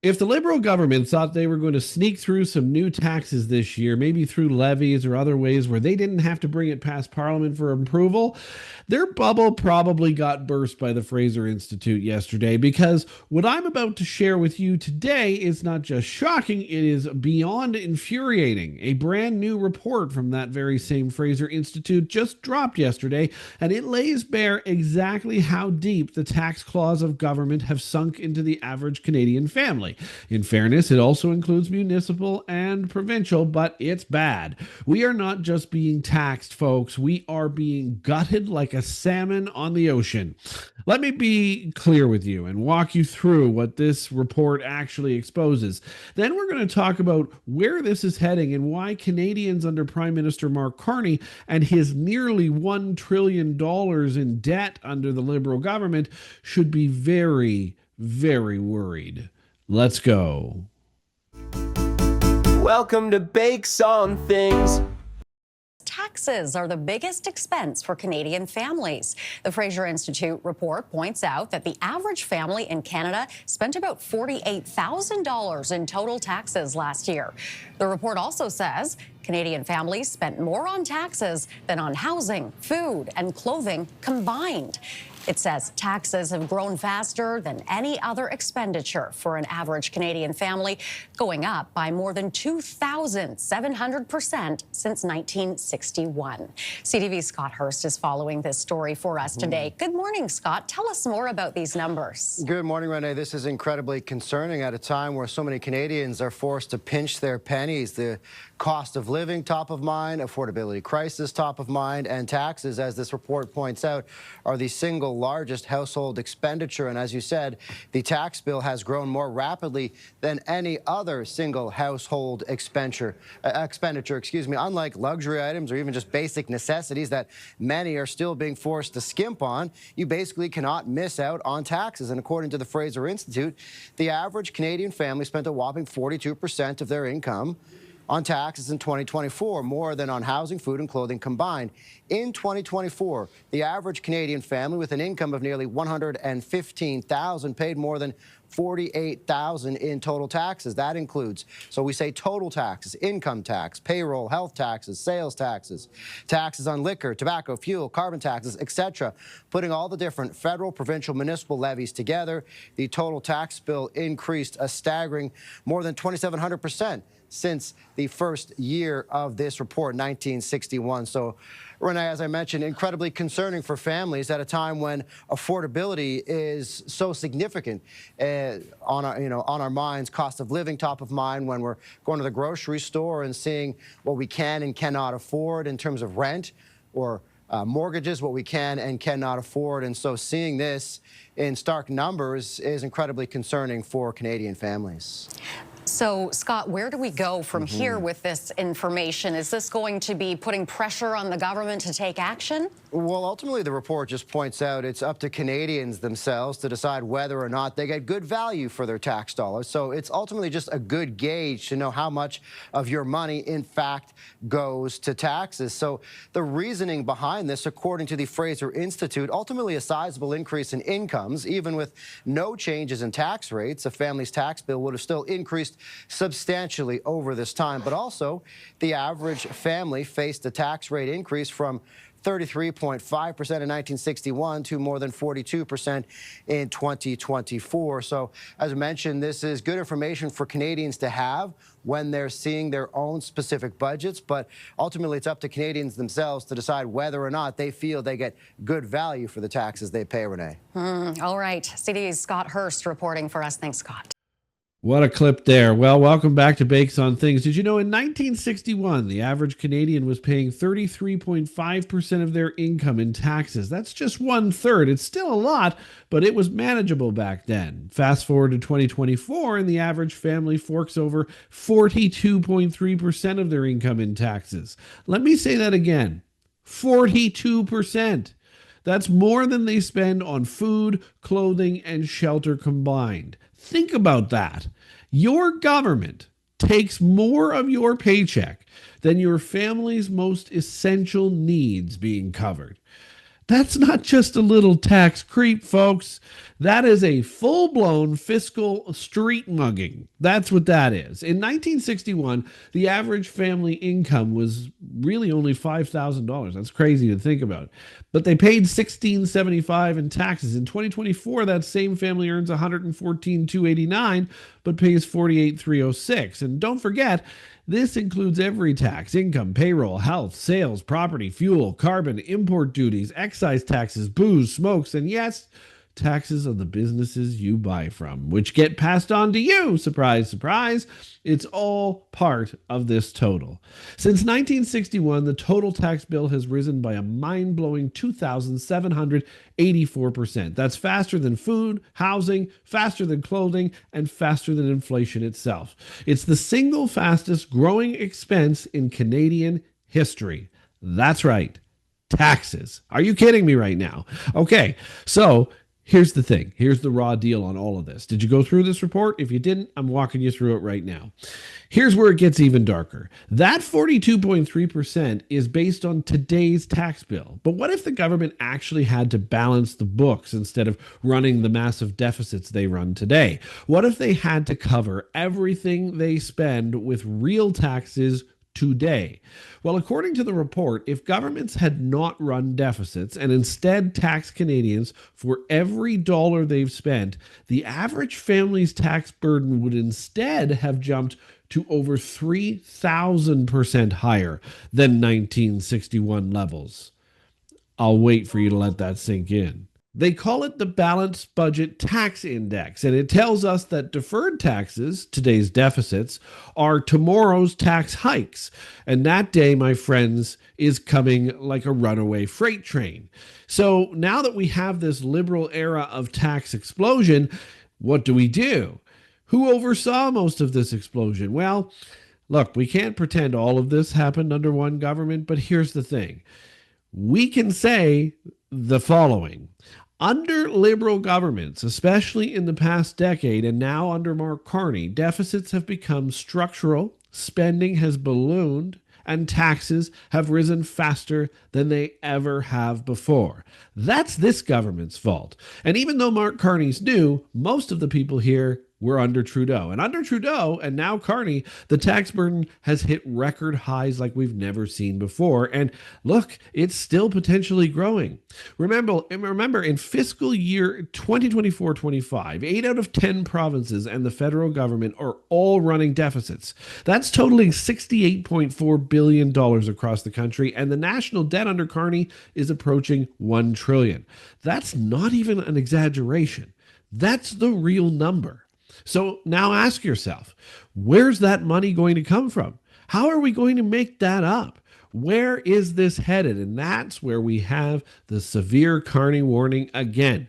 If the Liberal government thought they were going to sneak through some new taxes this year, maybe through levies or other ways where they didn't have to bring it past Parliament for approval, their bubble probably got burst by the Fraser Institute yesterday, because what I'm about to share with you today is not just shocking, it is beyond infuriating. A brand new report from that very same Fraser Institute just dropped yesterday, and it lays bare exactly how deep the tax claws of government have sunk into the average Canadian family. In fairness, it also includes municipal and provincial, but it's bad. We are not just being taxed, folks. We are being gutted like a salmon on the ocean. Let me be clear with you and walk you through what this report actually exposes. Then we're going to talk about where this is heading and why Canadians under Prime Minister Mark Carney and his nearly $1 trillion in debt under the Liberal government should be very, very worried. Let's go. Welcome to Bakes on Things. Taxes are the biggest expense for Canadian families. The Fraser Institute report points out that the average family in Canada spent about $48,000 in total taxes last year. The report also says Canadian families spent more on taxes than on housing, food, and clothing combined. It says taxes have grown faster than any other expenditure for an average Canadian family, going up by more than 2,700% since 1961. CTV's Scott Hurst is following this story for us today. Good morning, Scott. Tell us more about these numbers. Good morning, Renee. This is incredibly concerning at a time where so many Canadians are forced to pinch their pennies. The cost of living top of mind, affordability crisis top of mind, and taxes, as this report points out, are the single largest household expenditure. And as you said, the tax bill has grown more rapidly than any other single household expenditure, unlike luxury items or even just basic necessities that many are still being forced to skimp on. You basically cannot miss out on taxes. And according to the Fraser Institute, the average Canadian family spent a whopping 42% of their income on taxes in 2024, more than on housing, food, and clothing combined. In 2024, the average Canadian family with an income of nearly $115,000 paid more than $48,000 in total taxes. That includes, so we say total taxes, income tax, payroll, health taxes, sales taxes, taxes on liquor, tobacco, fuel, carbon taxes, etc. Putting all the different federal, provincial, municipal levies together, the total tax bill increased a staggering more than 2,700% since the first year of this report, 1961. So, Renee, as I mentioned, incredibly concerning for families at a time when affordability is so significant on our minds. Cost of living top of mind when we're going to the grocery store and seeing what we can and cannot afford in terms of rent or mortgages, what we can and cannot afford. And so seeing this in stark numbers is incredibly concerning for Canadian families. So, Scott, where do we go from here with this information? Is this going to be putting pressure on the government to take action? Well, ultimately, the report just points out it's up to Canadians themselves to decide whether or not they get good value for their tax dollars. So it's ultimately just a good gauge to know how much of your money, in fact, goes to taxes. So the reasoning behind this, according to the Fraser Institute, ultimately a sizable increase in incomes, even with no changes in tax rates. A family's tax bill would have still increased substantially over this time. But also, the average family faced a tax rate increase from 33.5% in 1961 to more than 42% in 2024. So, as I mentioned, this is good information for Canadians to have when they're seeing their own specific budgets. But ultimately, it's up to Canadians themselves to decide whether or not they feel they get good value for the taxes they pay, Renee. All right. CTV's Scott Hurst reporting for us. Thanks, Scott. What a clip there. Well, welcome back to Bakes on Things. Did you know in 1961, the average Canadian was paying 33.5% of their income in taxes? That's just 1/3. It's still a lot, but it was manageable back then. Fast forward to 2024, and the average family forks over 42.3% of their income in taxes. Let me say that again. 42%. That's more than they spend on food, clothing, and shelter combined. Think about that. Your government takes more of your paycheck than your family's most essential needs being covered. That's not just a little tax creep, folks. That is a full blown fiscal street mugging. That's what that is. In 1961, the average family income was really only $5,000. That's crazy to think about. But they paid $1,675 in taxes. In 2024, that same family earns $114,289, but pays $48,306. And don't forget, this includes every tax: income, payroll, health, sales, property, fuel, carbon, import duties, excise taxes, booze, smokes, and yes, taxes on the businesses you buy from, which get passed on to you. Surprise, surprise. It's all part of this total. Since 1961, the total tax bill has risen by a mind-blowing 2,784%. That's faster than food, housing, faster than clothing, and faster than inflation itself. It's the single fastest growing expense in Canadian history. That's right. Taxes. Are you kidding me right now? Okay, so here's the thing. Here's the raw deal on all of this. Did you go through this report? If you didn't, I'm walking you through it right now. Here's where it gets even darker. That 42.3% is based on today's tax bill. But what if the government actually had to balance the books instead of running the massive deficits they run today? What if they had to cover everything they spend with real taxes today? Well, according to the report, if governments had not run deficits and instead taxed Canadians for every dollar they've spent, the average family's tax burden would instead have jumped to over 3,000% higher than 1961 levels. I'll wait for you to let that sink in. They call it the Balanced Budget Tax Index, and it tells us that deferred taxes, today's deficits, are tomorrow's tax hikes. And that day, my friends, is coming like a runaway freight train. So now that we have this liberal era of tax explosion, what do? Who oversaw most of this explosion? Well, look, we can't pretend all of this happened under one government, but here's the thing. We can say the following. Under Liberal governments, especially in the past decade and now under Mark Carney, deficits have become structural, spending has ballooned, and taxes have risen faster than they ever have before. That's this government's fault. And even though Mark Carney's new, most of the people here were under Trudeau. And under Trudeau, and now Carney, the tax burden has hit record highs like we've never seen before. And look, it's still potentially growing. Remember, in fiscal year 2024-25, 8 out of 10 provinces and the federal government are all running deficits. That's totaling $68.4 billion across the country, and the national debt under Carney is approaching $1 trillion. That's not even an exaggeration. That's the real number. So now ask yourself, where's that money going to come from? How are we going to make that up? Where is this headed? And that's where we have the severe Carney warning again.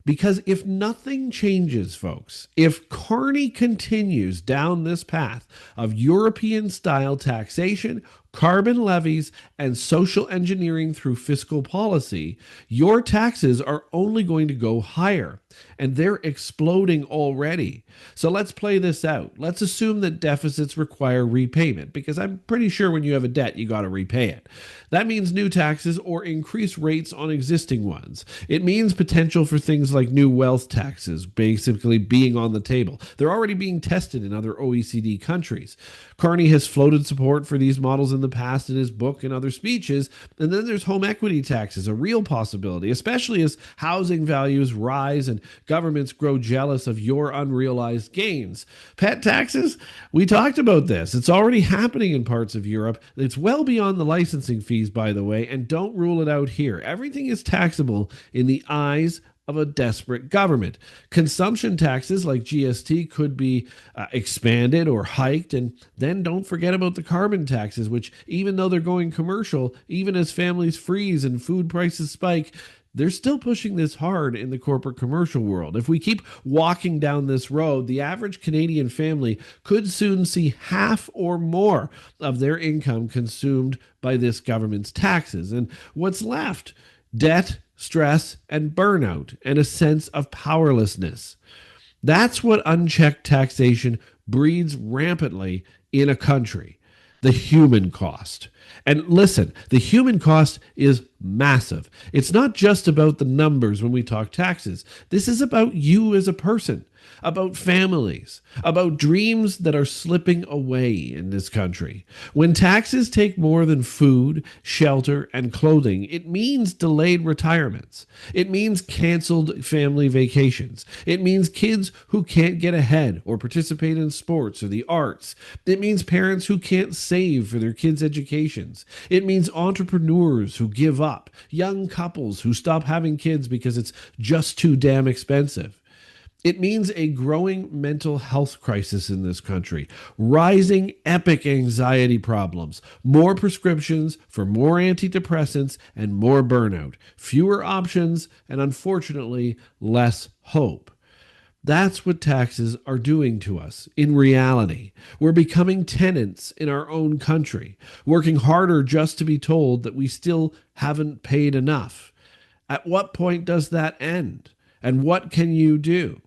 Because if nothing changes, folks, if Carney continues down this path of European-style taxation, carbon levies, and social engineering through fiscal policy, your taxes are only going to go higher, and they're exploding already. So let's play this out. Let's assume that deficits require repayment, because I'm pretty sure when you have a debt, you got to repay it. That means new taxes or increased rates on existing ones. It means potential for things like new wealth taxes basically being on the table. They're already being tested in other OECD countries. Carney has floated support for these models in the past in his book and other speeches. And then there's home equity taxes, a real possibility, especially as housing values rise and governments grow jealous of your unrealized gains. Pet taxes? We talked about this. It's already happening in parts of Europe. It's well beyond the licensing fees, by the way, and don't rule it out here. Everything is taxable in the eyes of a desperate government. Consumption taxes like GST could be expanded or hiked. And then don't forget about the carbon taxes, which even though they're going commercial, even as families freeze and food prices spike, they're still pushing this hard in the corporate commercial world. If we keep walking down this road, the average Canadian family could soon see half or more of their income consumed by this government's taxes. And what's left? Debt, stress, and burnout, and a sense of powerlessness. That's what unchecked taxation breeds rampantly in a country. The human cost. And listen, the human cost is massive. It's not just about the numbers when we talk taxes. This is about you as a person, about families, about dreams that are slipping away in this country. When taxes take more than food, shelter, and clothing, it means delayed retirements. It means canceled family vacations. It means kids who can't get ahead or participate in sports or the arts. It means parents who can't save for their kids' educations. It means entrepreneurs who give up, young couples who stop having kids because it's just too damn expensive. It means a growing mental health crisis in this country, rising epic anxiety problems, more prescriptions for more antidepressants, and more burnout, fewer options, and unfortunately, less hope. That's what taxes are doing to us in reality. We're becoming tenants in our own country, working harder just to be told that we still haven't paid enough. At what point does that end? And what can you do?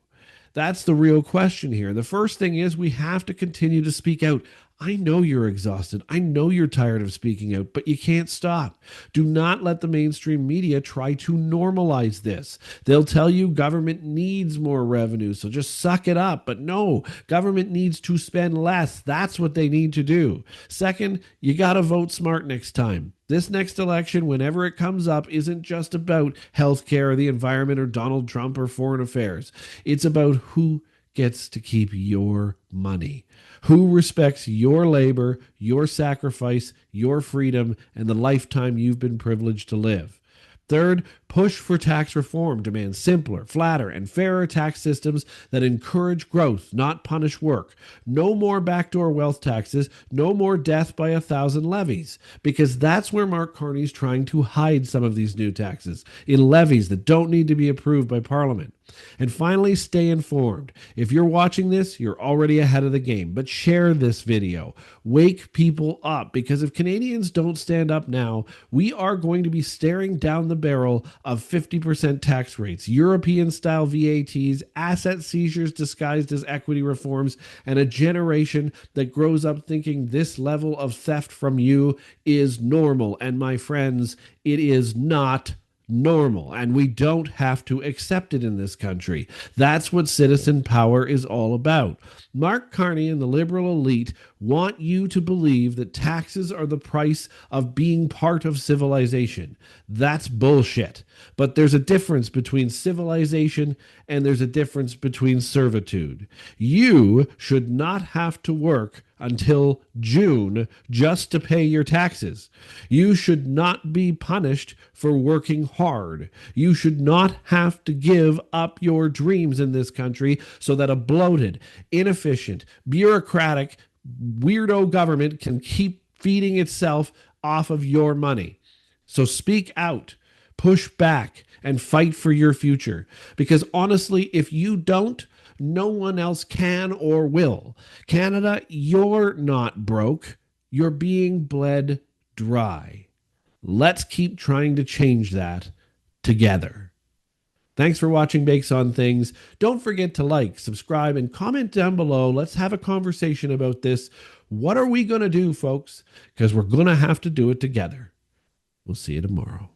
That's the real question here. The first thing is we have to continue to speak out. I know you're exhausted. I know you're tired of speaking out, but you can't stop. Do not let the mainstream media try to normalize this. They'll tell you government needs more revenue, so just suck it up. But no, government needs to spend less. That's what they need to do. Second, you got to vote smart next time. This next election, whenever it comes up, isn't just about healthcare or the environment or Donald Trump or foreign affairs. It's about who gets to keep your money. Who respects your labor, your sacrifice, your freedom, and the lifetime you've been privileged to live. Third, push for tax reform. Demand simpler, flatter, and fairer tax systems that encourage growth, not punish work. No more backdoor wealth taxes, no more death by 1,000 levies, because that's where Mark Carney's trying to hide some of these new taxes, in levies that don't need to be approved by Parliament. And finally, stay informed. If you're watching this, you're already ahead of the game, but share this video. Wake people up, because if Canadians don't stand up now, we are going to be staring down the barrel of 50% tax rates, European-style VATs, asset seizures disguised as equity reforms, and a generation that grows up thinking this level of theft from you is normal. And my friends, it is not normal, and we don't have to accept it in this country. That's what citizen power is all about. Mark Carney and the liberal elite want you to believe that taxes are the price of being part of civilization. That's bullshit. But there's a difference between civilization and there's a difference between servitude. You should not have to work until June just to pay your taxes. You should not be punished for working hard. You should not have to give up your dreams in this country so that a bloated, inefficient, bureaucratic, weirdo government can keep feeding itself off of your money. So speak out, push back, and fight for your future. Because honestly, if you don't, no one else can or will. Canada, you're not broke. You're being bled dry. Let's keep trying to change that together. Thanks for watching Bakes on Things. Don't forget to like, subscribe, and comment down below. Let's have a conversation about this. What are we going to do, folks? Because we're going to have to do it together. We'll see you tomorrow.